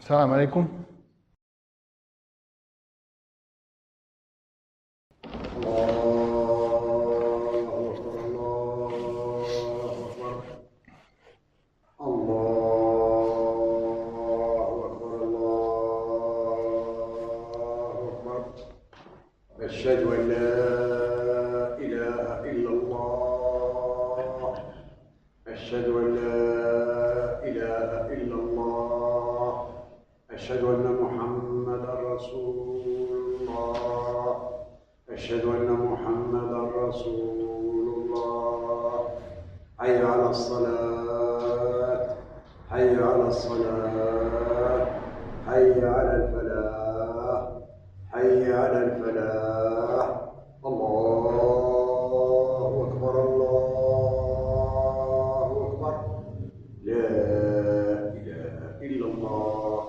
Assalamu alaikum. أشهد أن لا إله إلا الله أشهد أن لا إله إلا الله أشهد أن محمدا رسول الله أشهد أن محمدا رسول الله حي على الصلاة حي على الصلاة حي على الفلاح حي على الفلاح الله أكبر الله أكبر لا إله إلا الله.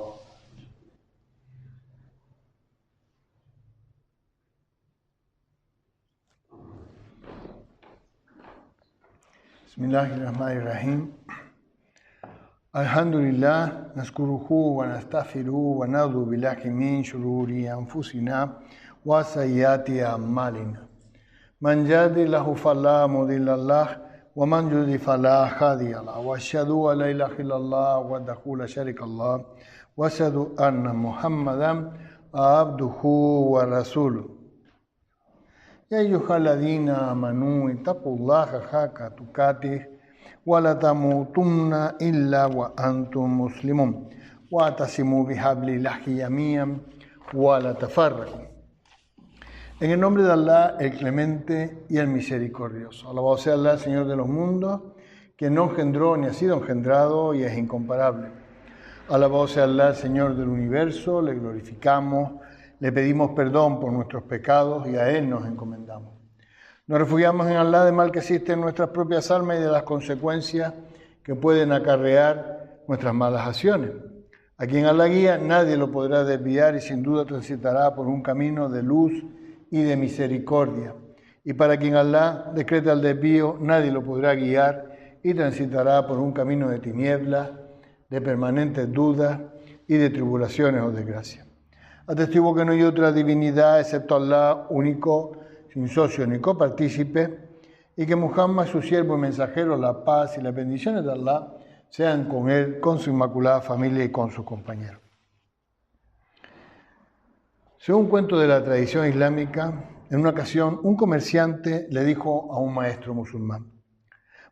Bismillahirrahmanirrahim. Alhamdulillah, naskuruhu wa nastaghfiruhu wa na'udhu billahi min shururi anfusina wa sayyiati a'malina. Man yahdihillahu fala mudilla lahu wa man yudlil fala hadiya lahu. Wa ashhadu an la ilaha illallah wahdahu la sharika lahu wa ashhadu anna Muhammadan abduhu wa rasuluhu. Ya ayyuhalladhina amanu ittaqullaha haqqa tuqatih wa la tamutunna illa wa antum muslimun wa atasimu bihablillahi jami'an wa la tafarraqu. En el nombre de Allah, el clemente y el misericordioso. Alabado sea Allah, Señor de los mundos, que no engendró ni ha sido engendrado y es incomparable. Alabado sea Allah, Señor del universo, le glorificamos, le pedimos perdón por nuestros pecados y a Él nos encomendamos. Nos refugiamos en Allah del mal que existe en nuestras propias almas y de las consecuencias que pueden acarrear nuestras malas acciones. A quien Allah guía, nadie lo podrá desviar y sin duda transitará por un camino de luz y de misericordia. Y para quien Allah decreta el desvío, nadie lo podrá guiar y transitará por un camino de tinieblas, de permanentes dudas y de tribulaciones o desgracias. Atestigo que no hay otra divinidad excepto Allah, único, sin socio ni copartícipe, y que Muhammad, su siervo y mensajero, la paz y las bendiciones de Allah sean con él, con su inmaculada familia y con sus compañeros. Según un cuento de la tradición islámica, en una ocasión un comerciante le dijo a un maestro musulmán: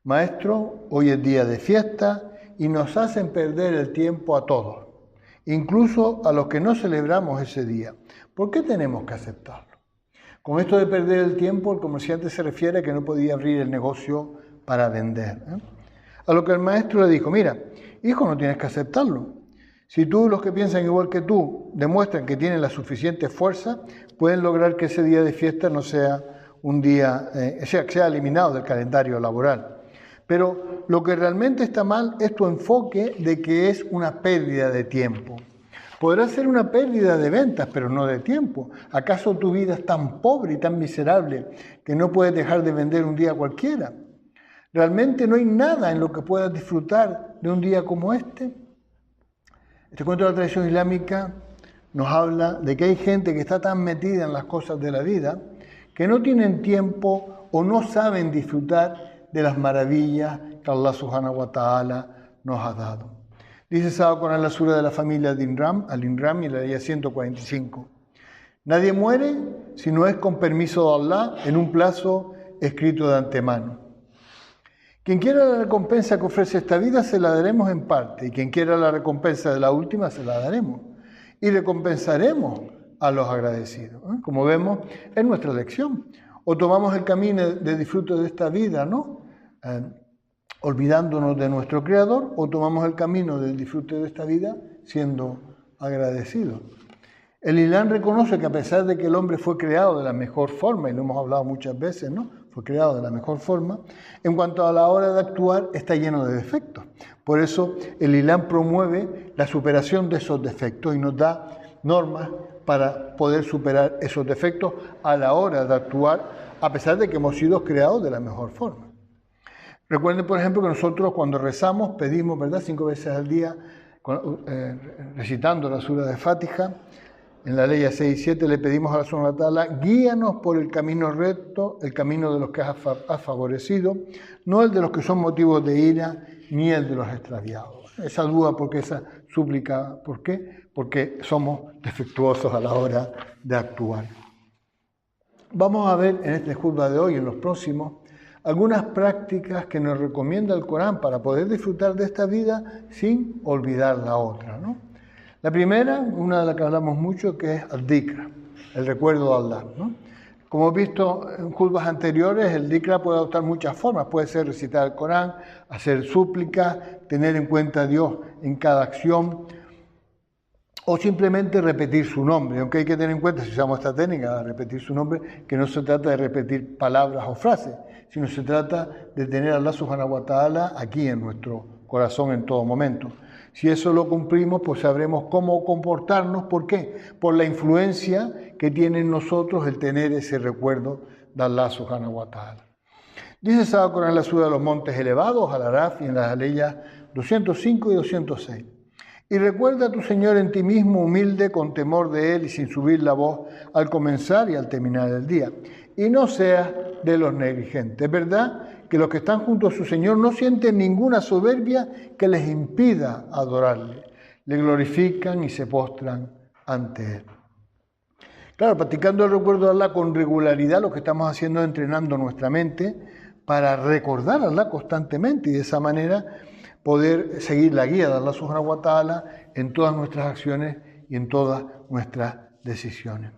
Maestro, hoy es día de fiesta y nos hacen perder el tiempo a todos, incluso a los que no celebramos ese día. ¿Por qué tenemos que aceptarlo? Con esto de perder el tiempo, el comerciante se refiere a que no podía abrir el negocio para vender. A lo que el maestro le dijo: mira, hijo, no tienes que aceptarlo. Si tú, los que piensan igual que tú, demuestran que tienen la suficiente fuerza, pueden lograr que ese día de fiesta no sea un día, sea eliminado del calendario laboral. Pero lo que realmente está mal es tu enfoque de que es una pérdida de tiempo. Podrá ser una pérdida de ventas, pero no de tiempo. ¿Acaso tu vida es tan pobre y tan miserable que no puedes dejar de vender un día cualquiera? ¿Realmente no hay nada en lo que puedas disfrutar de un día como este? Este cuento de la tradición islámica nos habla de que hay gente que está tan metida en las cosas de la vida que no tienen tiempo o no saben disfrutar de las maravillas que Allah subhanahu wa ta'ala nos ha dado. Dice Sado Corán la sura de la familia Al-Inram y la ley 145. Nadie muere si no es con permiso de Allah en un plazo escrito de antemano. Quien quiera la recompensa que ofrece esta vida se la daremos en parte, y quien quiera la recompensa de la última se la daremos. Y recompensaremos a los agradecidos. Como vemos, es nuestra elección. O tomamos el camino de disfrute de esta vida, ¿no? Olvidándonos de nuestro Creador, o tomamos el camino del disfrute de esta vida siendo agradecidos. El Islam reconoce que a pesar de que el hombre fue creado de la mejor forma, y lo hemos hablado muchas veces, ¿no? Fue creado de la mejor forma, en cuanto a la hora de actuar está lleno de defectos. Por eso el Islam promueve la superación de esos defectos y nos da normas para poder superar esos defectos a la hora de actuar, a pesar de que hemos sido creados de la mejor forma. Recuerden, por ejemplo, que nosotros cuando rezamos pedimos, ¿verdad?, 5 veces al día, recitando la sura de Fatiha, en la ley 6 y 7 le pedimos a la Subhanahu wa Ta'ala, guíanos por el camino recto, el camino de los que has favorecido, no el de los que son motivos de ira, ni el de los extraviados. Esa duda, porque esa súplica, ¿por qué? Porque somos defectuosos a la hora de actuar. Vamos a ver en este juzga de hoy, en los próximos, algunas prácticas que nos recomienda el Corán para poder disfrutar de esta vida sin olvidar la otra, ¿no? La primera, una de las que hablamos mucho, que es al-Dhikr, el recuerdo de Allah, ¿no? Como hemos visto en juzgas anteriores, el Dhikr puede adoptar muchas formas. Puede ser recitar el Corán, hacer súplicas, tener en cuenta a Dios en cada acción, o simplemente repetir su nombre. Aunque hay que tener en cuenta, si usamos esta técnica, repetir su nombre, que no se trata de repetir palabras o frases, sino se trata de tener a Allah Subhanahu wa Ta'ala aquí en nuestro corazón en todo momento. Si eso lo cumplimos, pues sabremos cómo comportarnos. ¿Por qué? Por la influencia que tiene en nosotros el tener ese recuerdo de Allah Subhanahu wa Ta'ala. Dice Sagrado Corán en la Sura de los Montes Elevados, Al-Araf, y en las aleyas 205 y 206. Y recuerda a tu Señor en ti mismo, humilde, con temor de Él y sin subir la voz al comenzar y al terminar el día. Y no seas de los negligentes. Es verdad que los que están junto a su Señor no sienten ninguna soberbia que les impida adorarle. Le glorifican y se postran ante Él. Claro, practicando el recuerdo de Allah con regularidad, lo que estamos haciendo es entrenando nuestra mente para recordar a Allah constantemente y de esa manera poder seguir la guía de Allah Subhanahu wa Ta'ala en todas nuestras acciones y en todas nuestras decisiones.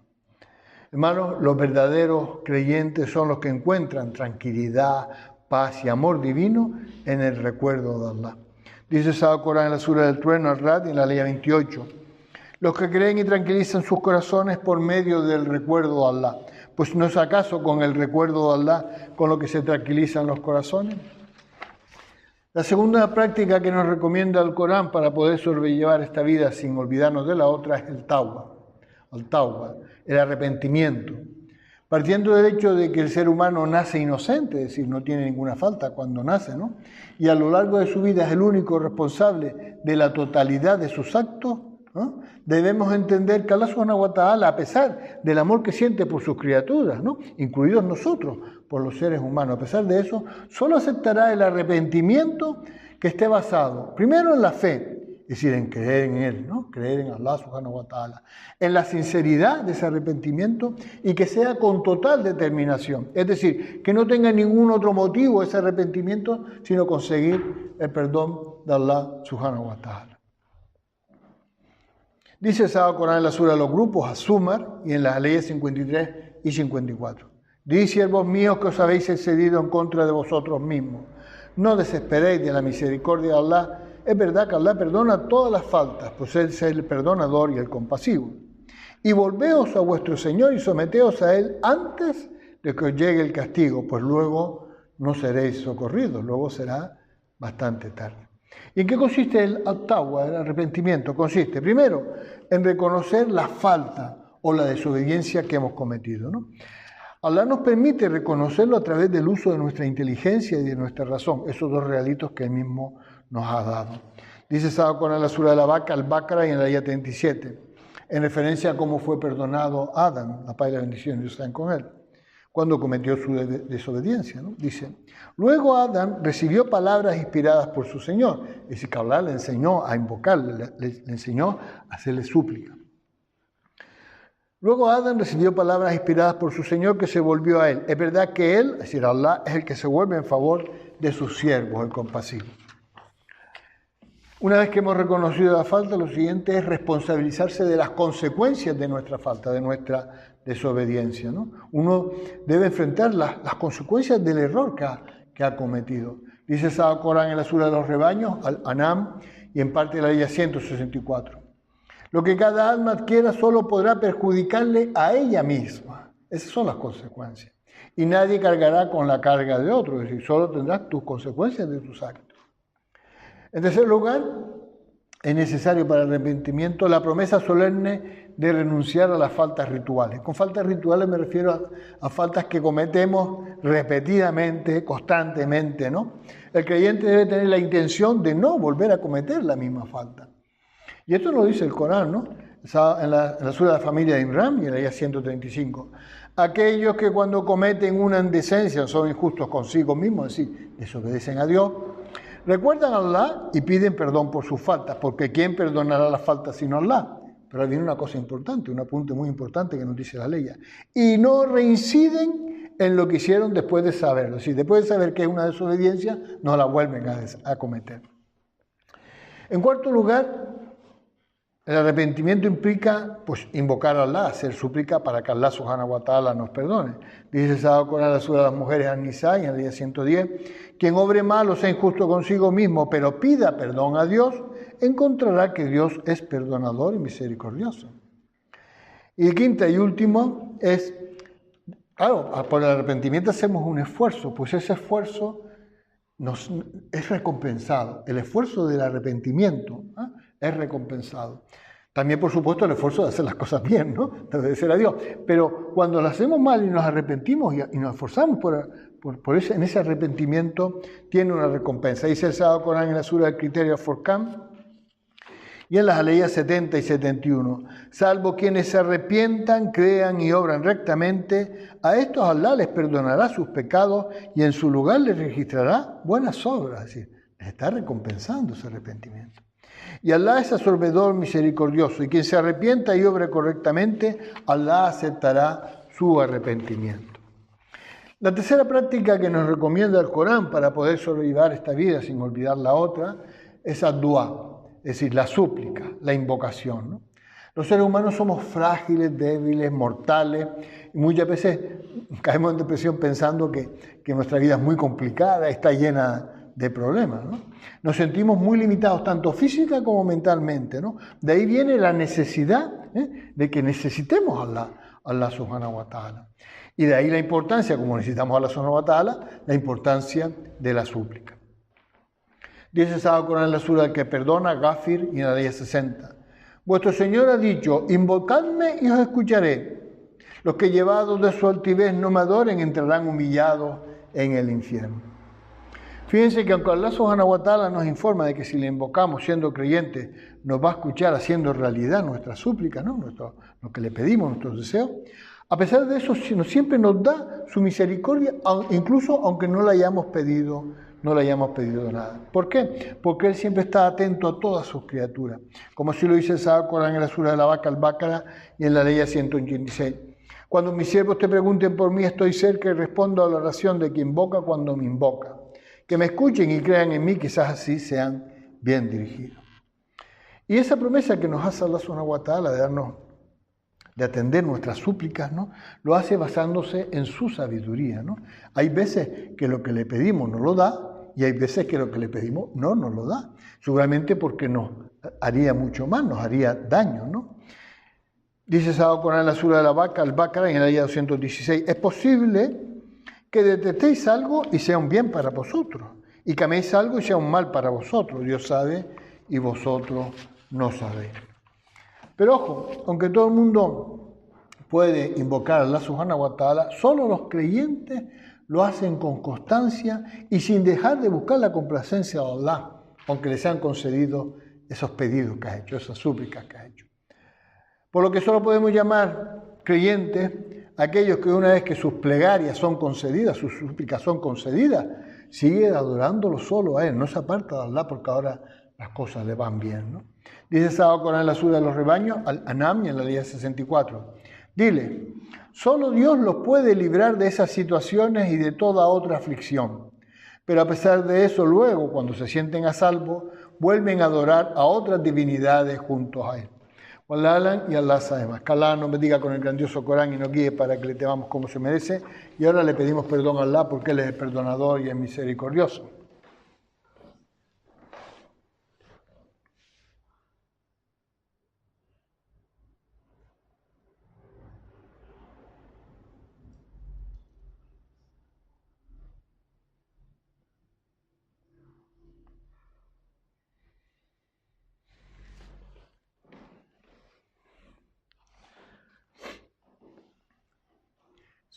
Hermanos, los verdaderos creyentes son los que encuentran tranquilidad, paz y amor divino en el recuerdo de Allah. Dice Sagrado Corán en la Sura del Trueno, Al-Ra'd, en la ley 28. Los que creen y tranquilizan sus corazones por medio del recuerdo de Allah. Pues ¿no es acaso con el recuerdo de Allah con lo que se tranquilizan los corazones? La segunda práctica que nos recomienda el Corán para poder sobrellevar esta vida sin olvidarnos de la otra es el tawba, el arrepentimiento. Partiendo del hecho de que el ser humano nace inocente, es decir, no tiene ninguna falta cuando nace, ¿no? Y a lo largo de su vida es el único responsable de la totalidad de sus actos, ¿no? Debemos entender que Allah Subhanahu wa Ta'ala, a pesar del amor que siente por sus criaturas, ¿no? Incluidos nosotros, por los seres humanos, a pesar de eso, solo aceptará el arrepentimiento que esté basado, primero en la fe, es decir, en creer en Él, ¿no? Creer en Allah Subhanahu wa Ta'ala, en la sinceridad de ese arrepentimiento y que sea con total determinación, es decir, que no tenga ningún otro motivo ese arrepentimiento, sino conseguir el perdón de Allah Subhanahu wa Ta'ala. Dice el Sagrado Corán en la Sura de los Grupos, Az-Zumar, y en las leyes 53 y 54. Dice, siervos míos, que os habéis excedido en contra de vosotros mismos. No desesperéis de la misericordia de Allah. Es verdad que Allah perdona todas las faltas, pues Él es el perdonador y el compasivo. Y volveos a vuestro Señor y someteos a Él antes de que os llegue el castigo, pues luego no seréis socorridos, luego será bastante tarde. ¿Y en qué consiste el at-tawba, el arrepentimiento? Consiste, primero, en reconocer la falta o la desobediencia que hemos cometido, ¿no? Allah nos permite reconocerlo a través del uso de nuestra inteligencia y de nuestra razón, esos dos regalitos que Él mismo nos ha dado. Dice Sagrado Corán en la Sura de la Vaca, Al-Baqara, y en la ayah 37, en referencia a cómo fue perdonado Adán, la paz y la bendición, Dios están con él, cuando cometió su desobediencia, ¿no? Dice, luego Adán recibió palabras inspiradas por su Señor, es decir, que Allah le enseñó a invocarle, le enseñó a hacerle súplica. Luego Adán recibió palabras inspiradas por su Señor que se volvió a él. Es verdad que él, es decir, Allah, es el que se vuelve en favor de sus siervos, el compasivo. Una vez que hemos reconocido la falta, lo siguiente es responsabilizarse de las consecuencias de nuestra falta, de nuestra desobediencia, ¿no? Uno debe enfrentar las consecuencias del error que ha cometido. Dice el Sagrado Corán en la Sura de los Rebaños, Al-An'am, y en parte de la ley 164. Lo que cada alma adquiera solo podrá perjudicarle a ella misma. Esas son las consecuencias. Y nadie cargará con la carga de otro, es decir, solo tendrás tus consecuencias de tus actos. En tercer lugar, es necesario para el arrepentimiento la promesa solemne de renunciar a las faltas rituales. Con faltas rituales me refiero a faltas que cometemos repetidamente, constantemente, ¿no? El creyente debe tener la intención de no volver a cometer la misma falta. Y esto lo dice el Corán, ¿no? Está en la sura de la familia de Imran y en la ayah 135. Aquellos que cuando cometen una indecencia son injustos consigo mismos, es decir, desobedecen a Dios, recuerdan a Allah y piden perdón por sus faltas, porque ¿quién perdonará las faltas sino Allah? Pero ahí viene una cosa importante, un apunte muy importante que nos dice la ley. Y no reinciden en lo que hicieron después de saberlo. Es decir, después de saber que es una desobediencia, no la vuelven a cometer. En cuarto lugar, el arrepentimiento implica invocar a Allah, hacer súplica para que Allah subhanahu wa ta'ala nos perdone. Dice el Sagrado Corán en la sura de las mujeres An-Nisa, en el día 110, quien obre mal o sea injusto consigo mismo, pero pida perdón a Dios, encontrará que Dios es perdonador y misericordioso. Y el quinto y último es, claro, por el arrepentimiento hacemos un esfuerzo, pues ese esfuerzo es recompensado. El esfuerzo del arrepentimiento es recompensado. También, por supuesto, el esfuerzo de hacer las cosas bien, ¿no? De obedecer a Dios. Pero cuando lo hacemos mal y nos arrepentimos y nos esforzamos en ese arrepentimiento, tiene una recompensa. Dice el Sagrado Corán en la sura del Criterio Furqán y en las aleyas 70 y 71. Salvo quienes se arrepientan, crean y obran rectamente, a estos Allah les perdonará sus pecados y en su lugar les registrará buenas obras. Es decir, les está recompensando ese arrepentimiento. Y Allah es absorbedor misericordioso, y quien se arrepienta y obre correctamente, Allah aceptará su arrepentimiento. La tercera práctica que nos recomienda el Corán para poder sobrevivir esta vida sin olvidar la otra es ad-duá, es decir, la súplica, la invocación, ¿no? Los seres humanos somos frágiles, débiles, mortales, y muchas veces caemos en depresión pensando que nuestra vida es muy complicada, está llena de problemas, ¿no? Nos sentimos muy limitados tanto física como mentalmente, ¿no? De ahí viene la necesidad de que necesitemos a Allah subhanahu wa ta'ala. Y de ahí la importancia, como necesitamos a Allah subhanahu wa ta'ala, la importancia de la súplica. Dice el Sagrado Corán en la sura que perdona, Ghafir, y en la ley 60. Vuestro Señor ha dicho, invocadme y os escucharé. Los que llevados de su altivez no me adoren entrarán humillados en el infierno. Fíjense que aunque Allah subhanahu wa ta'ala nos informa de que si le invocamos siendo creyentes, nos va a escuchar haciendo realidad nuestras súplicas, ¿no? Lo que le pedimos, nuestros deseos, a pesar de eso siempre nos da su misericordia, incluso aunque no le hayamos pedido nada. ¿Por qué? Porque Él siempre está atento a todas sus criaturas, como así lo dice el Sagrado Corán en la sura de la Vaca al-Baqara y en la ley 186. Cuando mis siervos te pregunten por mí, estoy cerca y respondo a la oración de quien invoca cuando me invoca. Que me escuchen y crean en mí, quizás así sean bien dirigidos. Y esa promesa que nos hace Allah subhanahu wa ta'ala de atender nuestras súplicas, ¿no? Lo hace basándose en su sabiduría, ¿no? Hay veces que lo que le pedimos nos lo da y hay veces que lo que le pedimos no nos lo da. Seguramente porque nos haría mucho mal, nos haría daño, ¿no? Dice Sagrado Corán en la sura de la Vaca, al-Baqara, en el ayah 216, es posible que detestéis algo y sea un bien para vosotros, y que améis algo y sea un mal para vosotros. Dios sabe y vosotros no sabéis. Pero ojo, aunque todo el mundo puede invocar a Allah subhanahu wa ta'ala, solo los creyentes lo hacen con constancia y sin dejar de buscar la complacencia de Allah, aunque les han concedido esos pedidos que has hecho, esas súplicas que has hecho. Por lo que solo podemos llamar creyentes aquellos que una vez que sus plegarias son concedidas, sus súplicas son concedidas, siguen adorándolo solo a Él, no se aparta de Allah porque ahora las cosas le van bien, ¿no? Dice el Sagrado Corán en la sura de los rebaños, Al-An'am, y en la ley 64. Dile, solo Dios los puede librar de esas situaciones y de toda otra aflicción. Pero a pesar de eso, luego, cuando se sienten a salvo, vuelven a adorar a otras divinidades juntos a Él. Wallah y Allah sabe más. Que Allah nos bendiga con el grandioso Corán y nos guíe para que le temamos como se merece. Y ahora le pedimos perdón a Allah porque Él es el perdonador y el misericordioso.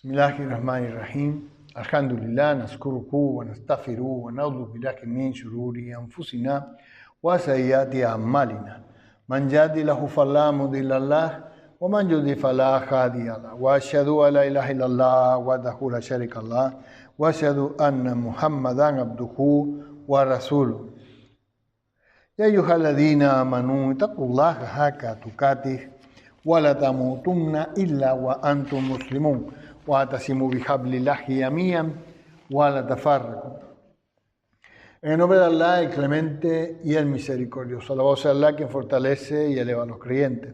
Bismillahirrahmanirrahim. Alhamdulillah, nazkuruhu wa nastaghfiruhu wa na'udhu billahi min shururi anfusina wa sayyiati a'malina. من يهد له فلا مضل له ومن يضلل فلا هادي له وأشهد أن لا إله إلا الله وحده لا شريك له وأشهد أن محمدا عبده ورسوله يا أيها الذين آمنوا اتقوا الله حق تقاته ولا تموتن إلا وأنتم مسلمون واعتصموا بحبل الله جميعا ولا تفرقوا. En el nombre de Allah, el clemente y el misericordioso. Alabado sea Allah, quien fortalece y eleva a los creyentes.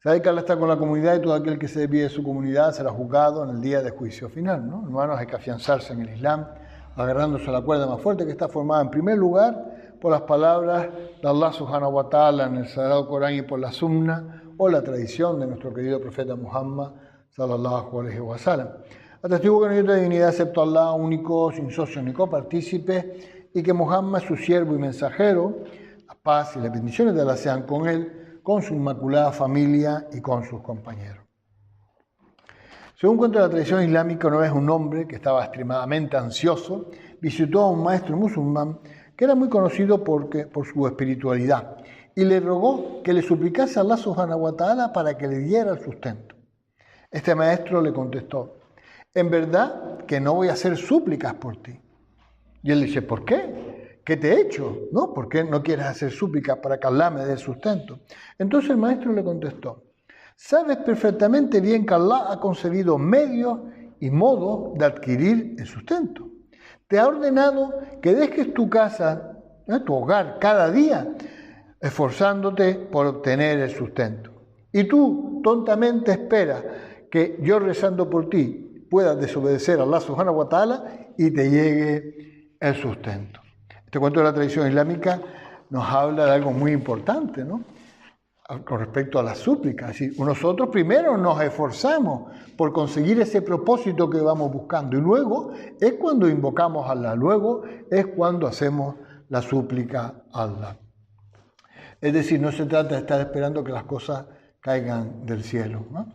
Sabe que Allah está con la comunidad y todo aquel que se desvíe de su comunidad será juzgado en el día de juicio final, ¿no? Hermanos, hay que afianzarse en el Islam, agarrándose a la cuerda más fuerte que está formada en primer lugar por las palabras de Allah subhanahu wa ta'ala en el Sagrado Corán y por la Sunna o la tradición de nuestro querido profeta Muhammad sallallahu alaihi wa sallam. Atestigo que no hay otra divinidad excepto Allah, único, sin socios ni copartícipes, y que Muhammad es su siervo y mensajero. La paz y las bendiciones de Allah sean con él, con su inmaculada familia y con sus compañeros. Según cuenta la tradición islámica, una vez un hombre que estaba extremadamente ansioso visitó a un maestro musulmán que era muy conocido por su espiritualidad y le rogó que le suplicase a Allah subhanahu wa ta'ala para que le diera el sustento. Este maestro le contestó: en verdad que no voy a hacer súplicas por ti. Y él dice: ¿por qué? ¿Qué te he hecho? ¿No? ¿Por qué no quieres hacer súplicas para que Allah me dé el sustento? Entonces el maestro le contestó: sabes perfectamente bien que Allah ha concebido medios y modos de adquirir el sustento. Te ha ordenado que dejes tu casa, tu hogar, cada día, esforzándote por obtener el sustento. Y tú tontamente esperas que yo rezando por ti puedas desobedecer a Allah subhanahu wa ta'ala y te llegue el sustento. Este cuento de la tradición islámica nos habla de algo muy importante, ¿no? Con respecto a las súplicas. Es decir, nosotros primero nos esforzamos por conseguir ese propósito que vamos buscando y luego es cuando invocamos a Allah, luego es cuando hacemos la súplica a Allah. Es decir, no se trata de estar esperando que las cosas caigan del cielo, ¿no?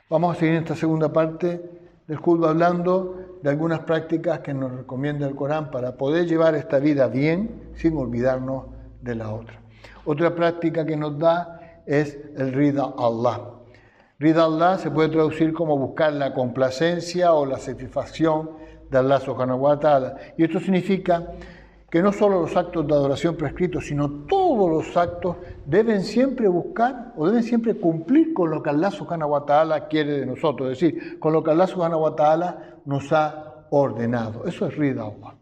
Vamos a seguir en esta segunda parte del culto hablando de algunas prácticas que nos recomienda el Corán para poder llevar esta vida bien sin olvidarnos de la otra. Otra práctica que nos da es el Rida Allah. Rida Allah se puede traducir como buscar la complacencia o la satisfacción de Allah subhanahu wa ta'ala. Y esto significa que no solo los actos de adoración prescritos, sino todos los actos deben siempre buscar o deben siempre cumplir con lo que Allah subhanahu wa ta'ala quiere de nosotros, es decir, con lo que Allah subhanahu wa ta'ala nos ha ordenado. Eso es Rida Allah.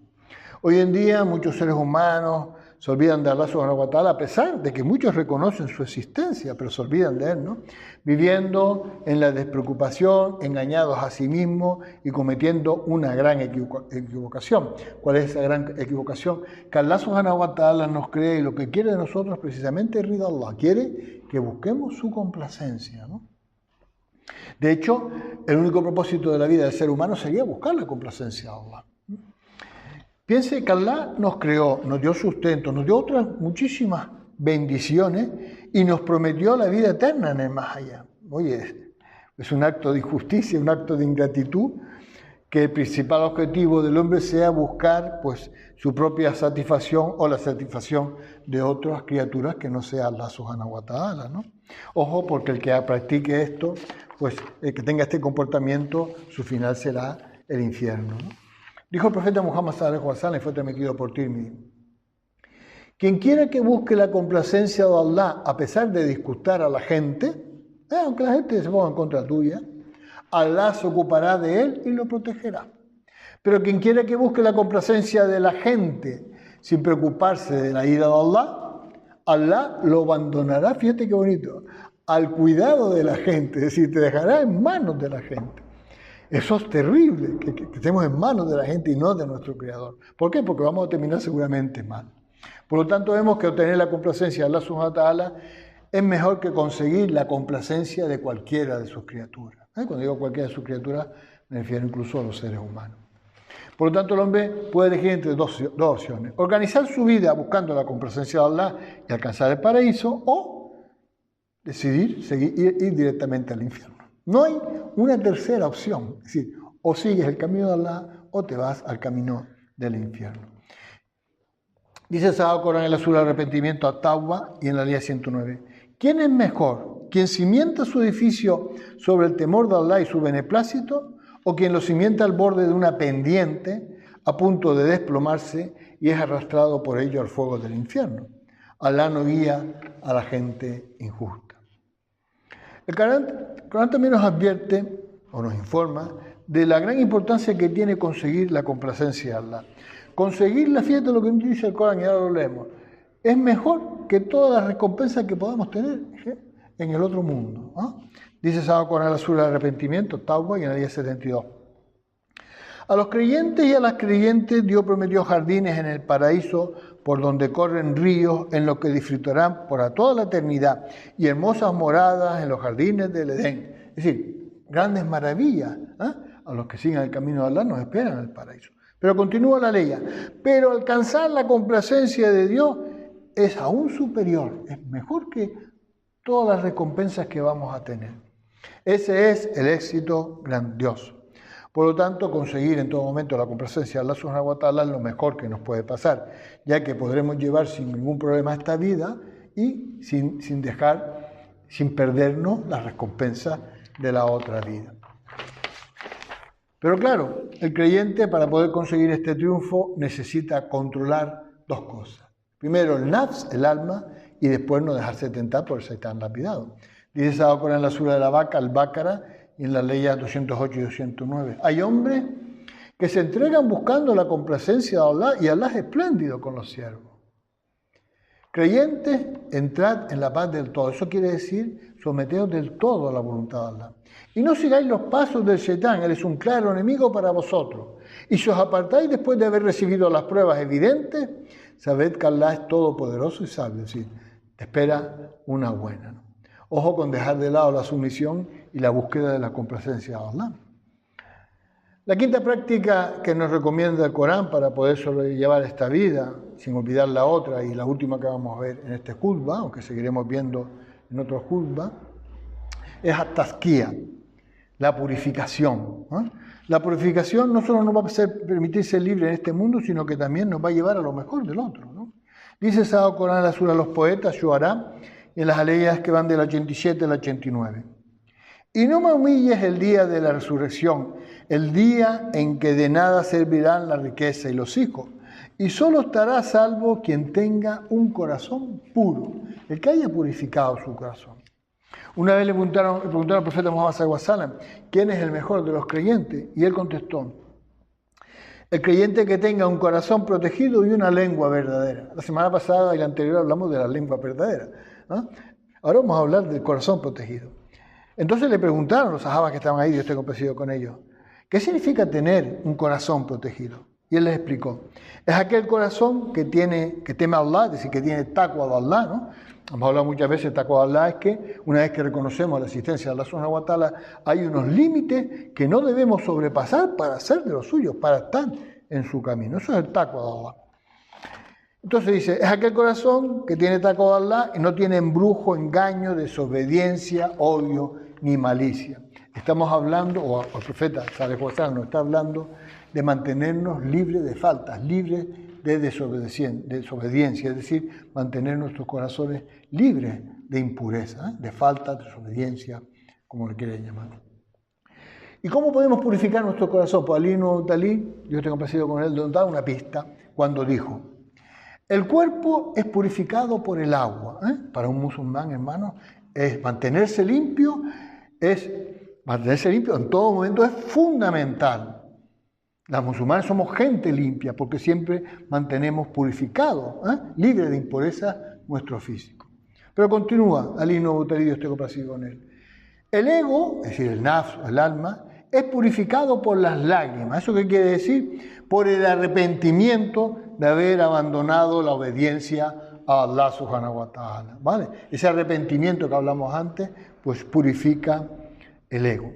Hoy en día muchos seres humanos se olvidan de Allah subhanahu wa ta'ala, a pesar de que muchos reconocen su existencia, pero se olvidan de Él, ¿no? Viviendo en la despreocupación, engañados a sí mismos y cometiendo una gran equivocación. ¿Cuál es esa gran equivocación? Que Allah subhanahu wa ta'ala nos cree y lo que quiere de nosotros precisamente es Rida Allah. Quiere que busquemos su complacencia, ¿no? De hecho, el único propósito de la vida del ser humano sería buscar la complacencia de Allah. Piense que Allah nos creó, nos dio sustento, nos dio otras muchísimas bendiciones y nos prometió la vida eterna en el más allá. Oye, es un acto de injusticia, un acto de ingratitud, que el principal objetivo del hombre sea buscar pues, su propia satisfacción o la satisfacción de otras criaturas que no sea Allah subhanahu wa ta'ala, ¿no? Ojo, porque el que practique esto, pues el que tenga este comportamiento, su final será el infierno, ¿no? Dijo el profeta Muhammad sallallahu alaihi wa sallam, y fue transmitido por Tirmidhi: quien quiera que busque la complacencia de Allah a pesar de disgustar a la gente, aunque la gente se ponga en contra tuya, Allah se ocupará de él y lo protegerá. Pero quien quiera que busque la complacencia de la gente sin preocuparse de la ira de Allah, Allah lo abandonará, fíjate qué bonito, al cuidado de la gente, es decir, te dejará en manos de la gente. Eso es terrible, que estemos en manos de la gente y no de nuestro Creador. ¿Por qué? Porque vamos a terminar seguramente mal. Por lo tanto, vemos que obtener la complacencia de Allah subhanahu wa ta'ala es mejor que conseguir la complacencia de cualquiera de sus criaturas. Cuando digo cualquiera de sus criaturas, me refiero incluso a los seres humanos. Por lo tanto, el hombre puede elegir entre dos opciones: organizar su vida buscando la complacencia de Allah y alcanzar el paraíso, o decidir ir directamente al infierno. No hay una tercera opción, es decir, o sigues el camino de Allah o te vas al camino del infierno. Dice el Sagrado Corán en la Sura del Arrepentimiento a Tauba y en la ley 109. ¿Quién es mejor? ¿Quien cimienta su edificio sobre el temor de Allah y su beneplácito? ¿O quien lo cimienta al borde de una pendiente a punto de desplomarse y es arrastrado por ello al fuego del infierno? Allah no guía a la gente injusta. El Corán también nos advierte o nos informa de la gran importancia que tiene conseguir la complacencia de Allah. Conseguirla, fíjate lo que dice el Corán y ahora lo leemos, es mejor que todas las recompensas que podamos tener en el otro mundo. Dice el Sagrado Corán en la Sura del Arrepentimiento, Tauba y en la ley 72. A los creyentes y a las creyentes Dios prometió jardines en el paraíso por donde corren ríos en los que disfrutarán por toda la eternidad y hermosas moradas en los jardines del Edén. Es decir, grandes maravillas. A los que sigan el camino de Allah nos esperan en el paraíso. Pero continúa la ley. Pero alcanzar la complacencia de Dios es aún superior, es mejor que todas las recompensas que vamos a tener. Ese es el éxito grandioso. Por lo tanto, conseguir en todo momento la complacencia de Allah subhanahu wa ta'ala es lo mejor que nos puede pasar, ya que podremos llevar sin ningún problema esta vida y sin perdernos las recompensas de la otra vida. Pero claro, el creyente para poder conseguir este triunfo necesita controlar dos cosas. Primero el nafs, el alma, y después no dejarse tentar por el Saitán lapidado. Dice el Sagrado Corán en la Sura de la Vaca, Al-Baqara, y en las leyes 208 y 209. Hay hombres que se entregan buscando la complacencia de Allah y Allah es espléndido con los siervos. Creyentes, entrad en la paz del todo. Eso quiere decir, someteos del todo a la voluntad de Allah. Y no sigáis los pasos del Shaitán, él es un claro enemigo para vosotros. Y si os apartáis después de haber recibido las pruebas evidentes, sabed que Allah es todopoderoso y sabio. Es decir, te espera una buena. Ojo con dejar de lado la sumisión y la búsqueda de la complacencia de Allah. La quinta práctica que nos recomienda el Corán para poder sobrellevar esta vida, sin olvidar la otra y la última que vamos a ver en este khutbah, aunque seguiremos viendo en otro khutbah, es at-tazkiyah, la purificación. La purificación no solo nos va a permitir ser libres en este mundo, sino que también nos va a llevar a lo mejor del otro. Dice el Sagrado Corán en la Sura de los Poetas, Shu'ará, y en las aleyas que van del 87 al 89. Y no me humilles el día de la resurrección, el día en que de nada servirán la riqueza y los hijos, y solo estará salvo quien tenga un corazón puro, el que haya purificado su corazón. Una vez le preguntaron al profeta Muhammad sallallahu alaihi wasallam, ¿quién es el mejor de los creyentes? Y él contestó, el creyente que tenga un corazón protegido y una lengua verdadera. La semana pasada y la anterior hablamos de la lengua verdadera. Ahora vamos a hablar del corazón protegido. Entonces le preguntaron a los sahabas que estaban ahí, Dios esté complacido con ellos, ¿qué significa tener un corazón protegido? Y él les explicó, es aquel corazón que teme a Allah, es decir, que tiene taqwa de Allah, ¿no? Hemos hablado muchas veces de taqwa de Allah, es que una vez que reconocemos la existencia de Allah subhanahu wa ta'ala, hay unos límites que no debemos sobrepasar para hacer de los suyos, para estar en su camino. Eso es el taqwa de Allah. Entonces dice, es aquel corazón que tiene taqwa de Allah y no tiene embrujo, engaño, desobediencia, odio ni malicia. Estamos hablando, o el profeta sallallahu alaihi wasallam nos está hablando de mantenernos libres de faltas, libres de desobediencia, es decir, mantener nuestros corazones libres de impureza, de falta, de desobediencia, como le quieren llamar. ¿Y cómo podemos purificar nuestro corazón? Pues Ali ibn Abi Talib, Dios esté complacido con él, nos da una pista cuando dijo, el cuerpo es purificado por el agua. Para un musulmán, hermano, mantenerse limpio en todo momento es fundamental. Los musulmanes somos gente limpia porque siempre mantenemos purificado, libre de impureza nuestro físico. Pero continúa, Ali ibn Abi Talib, Dios esté complacido con él. El ego, es decir, el nafs, el alma, es purificado por las lágrimas. ¿Eso qué quiere decir? Por el arrepentimiento de haber abandonado la obediencia a Allah subhanahu wa ta'ala. ¿Vale? Ese arrepentimiento que hablamos antes, pues purifica el ego.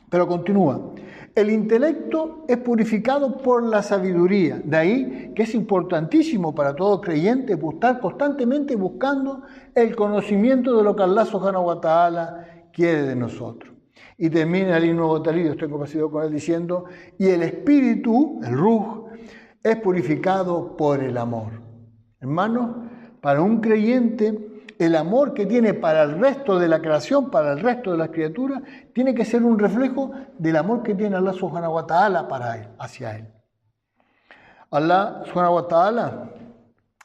Pero continúa. El intelecto es purificado por la sabiduría. De ahí que es importantísimo para todo creyente estar constantemente buscando el conocimiento de lo que Allah subhanahu wa ta'ala quiere de nosotros. Y termina el nuevo talído, estoy complacido con él, diciendo, y el espíritu, el ruh, es purificado por el amor. Hermanos, para un creyente, el amor que tiene para el resto de la creación, para el resto de las criaturas, tiene que ser un reflejo del amor que tiene Allah subhanahu wa ta'ala para él, hacia él. Allah subhanahu wa ta'ala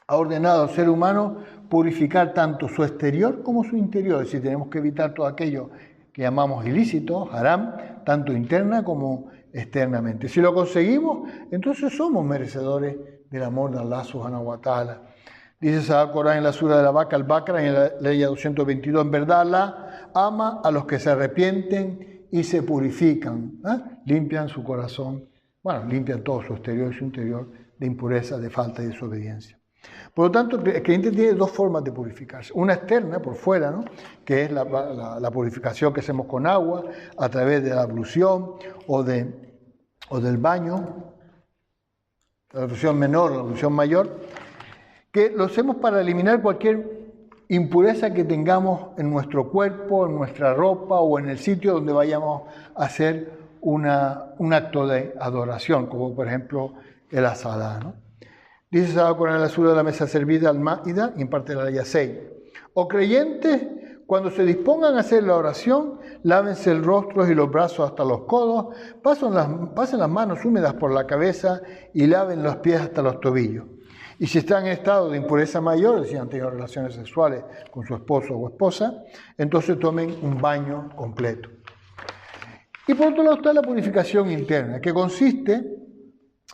ha ordenado al ser humano purificar tanto su exterior como su interior, es decir, tenemos que evitar todo aquello que llamamos ilícito, haram, tanto interna como externamente. Si lo conseguimos, entonces somos merecedores del amor de Allah subhanahu wa ta'ala. Dice el Corán en la sura de la vaca al-Baqara, en la ley 222, en verdad Allah ama a los que se arrepienten y se purifican, limpian su corazón, limpian todo su exterior y su interior de impureza, de falta y desobediencia. Por lo tanto, el creyente tiene dos formas de purificarse. Una externa, por fuera, ¿no?, que es la purificación que hacemos con agua, a través de la ablución o del baño, la ablución menor o la ablución mayor, que lo hacemos para eliminar cualquier impureza que tengamos en nuestro cuerpo, en nuestra ropa o en el sitio donde vayamos a hacer un acto de adoración, como por ejemplo el asadá, ¿no? Dice Sagrado Corán en la sura de la mesa servida al-Má'ida y en parte de la ley 6. O creyentes, cuando se dispongan a hacer la oración, lávense el rostro y los brazos hasta los codos, pasen las manos húmedas por la cabeza y laven los pies hasta los tobillos. Y si están en estado de impureza mayor, es decir, han tenido relaciones sexuales con su esposo o esposa, entonces tomen un baño completo. Y por otro lado está la purificación interna, que consiste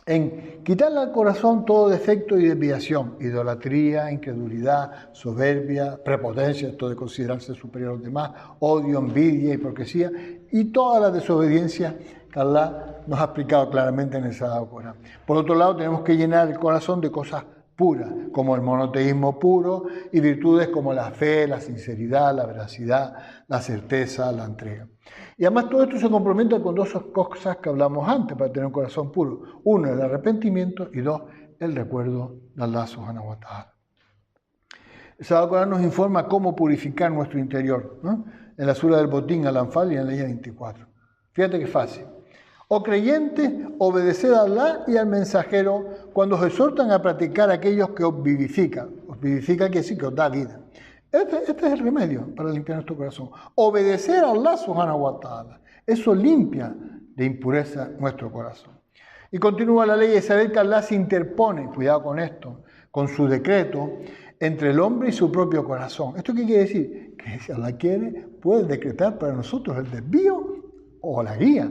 en quitarle al corazón todo defecto y desviación, idolatría, incredulidad, soberbia, prepotencia, esto de considerarse superior a los demás, odio, envidia, hipocresía y toda la desobediencia que Allah nos ha explicado claramente en el Sagrado Corán. Por otro lado, tenemos que llenar el corazón de cosas puras, como el monoteísmo puro y virtudes como la fe, la sinceridad, la veracidad, la certeza, la entrega. Y además todo esto se complementa con dos cosas que hablamos antes para tener un corazón puro. Uno, el arrepentimiento y dos, el recuerdo de Allah subhanahu wa ta'ala. El Sagrado Corán nos informa cómo purificar nuestro interior, ¿no?, en la sura del Botín al-Anfal y en la ley 24. Fíjate qué fácil. O creyentes, obedeced a Allah y al mensajero cuando os exhortan a practicar aquellos que os vivifican. Os vivifica quiere decir que os da vida. Este es el remedio para limpiar nuestro corazón. Obedecer a Allah subhanahu wa ta'ala. Eso limpia de impureza nuestro corazón. Y continúa la ley de saber que Allah se interpone, cuidado con esto, con su decreto, entre el hombre y su propio corazón. ¿Esto qué quiere decir? Que si Allah quiere, puede decretar para nosotros el desvío o la guía.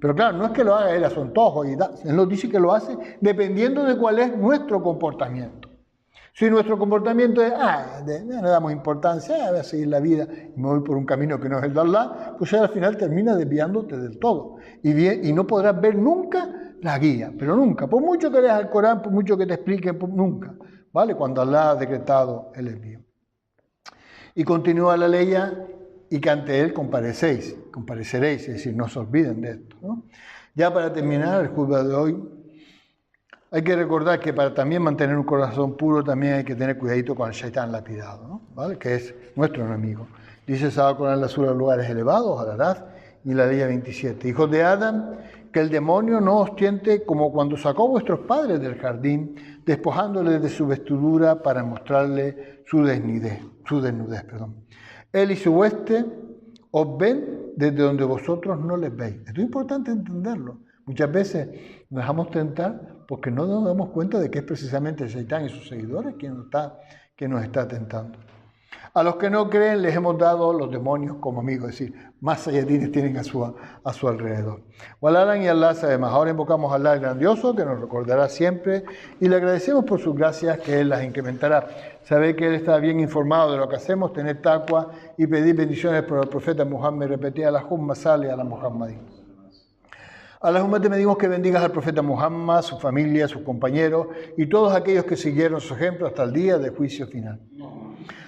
Pero claro, no es que lo haga él a su antojo, él nos dice que lo hace dependiendo de cuál es nuestro comportamiento. Si nuestro comportamiento es, no le damos importancia, voy a seguir la vida y me voy por un camino que no es el de Allah, pues al final termina desviándote del todo. Y no podrás ver nunca la guía, pero nunca. Por mucho que leas el Corán, por mucho que te explique, nunca. ¿Vale? Cuando Allah ha decretado el envío. Y continúa la ley y que ante él compareceréis, es decir, no se olviden de esto, ¿no? Ya para terminar el juzgado de hoy, hay que recordar que para también mantener un corazón puro también hay que tener cuidadito con el shaitán lapidado, ¿no? ¿Vale? Que es nuestro enemigo. Dice Sagrado Corán en la sura de lugares elevados, Al-Araf, y la ley 27. Hijos de Adán, que el demonio no os tiente como cuando sacó a vuestros padres del jardín, despojándoles de su vestidura para mostrarle su desnudez. Él y su hueste os ven desde donde vosotros no les veis. Esto es importante entenderlo. Muchas veces nos dejamos tentar porque no nos damos cuenta de que es precisamente el Shaitán y sus seguidores quien nos está tentando. A los que no creen les hemos dado los demonios como amigos, es decir, más sayatines tienen a su alrededor. Walalan y Allah sabe más. Ahora invocamos a Allah el grandioso, que nos recordará siempre, y le agradecemos por sus gracias, que Él las incrementará. Saber que Él está bien informado de lo que hacemos, tener taqwa y pedir bendiciones por el profeta Muhammad, repetir Allahumma salli ala Muhammadin. Allahumma te pedimos que bendigas al profeta Muhammad, su familia, sus compañeros y todos aquellos que siguieron su ejemplo hasta el día del juicio final.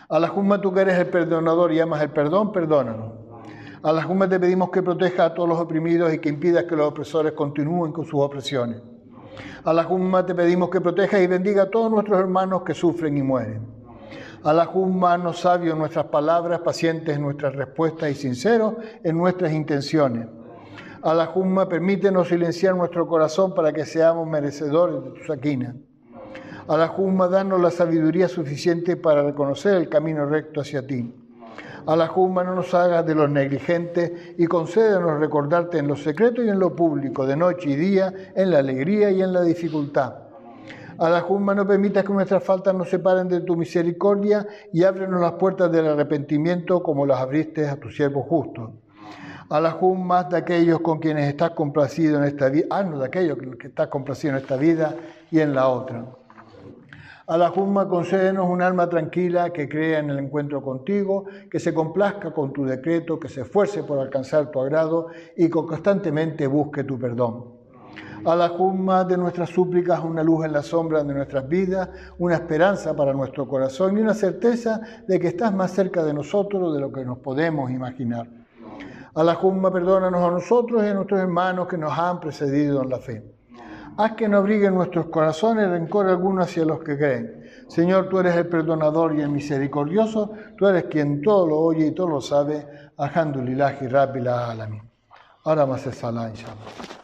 Allahumma, tú que eres el perdonador y amas el perdón, perdónanos. Allahumma, te pedimos que protejas a todos los oprimidos y que impidas que los opresores continúen con sus opresiones. Allahumma, te pedimos que protejas y bendiga a todos nuestros hermanos que sufren y mueren. Allahumma, nos sabios en nuestras palabras, pacientes en nuestras respuestas y sinceros en nuestras intenciones. Allahumma, permítenos silenciar nuestro corazón para que seamos merecedores de tu saquina. Allahumma, danos la sabiduría suficiente para reconocer el camino recto hacia ti. Allahumma, no nos hagas de los negligentes y concédenos recordarte en lo secreto y en lo público, de noche y día, en la alegría y en la dificultad. Allahumma, no permitas que nuestras faltas nos separen de tu misericordia y ábrenos las puertas del arrepentimiento como las abriste a tus siervos justos. Allahumma, haz de aquellos con quienes estás complacido en esta vida, haznos de aquellos que estás complacido en esta vida y en la otra. Allahumma, concédenos un alma tranquila que crea en el encuentro contigo, que se complazca con tu decreto, que se esfuerce por alcanzar tu agrado y que constantemente busque tu perdón. Allahumma, de nuestras súplicas una luz en la sombra de nuestras vidas, una esperanza para nuestro corazón y una certeza de que estás más cerca de nosotros de lo que nos podemos imaginar. Allahumma, perdónanos a nosotros y a nuestros hermanos que nos han precedido en la fe. Haz que no abrigue en nuestros corazones rencor alguno hacia los que creen. Señor, tú eres el perdonador y el misericordioso, tú eres quien todo lo oye y todo lo sabe. Alhamdulillah y Rabbil Alamin. Ahora más es salah, inshallah.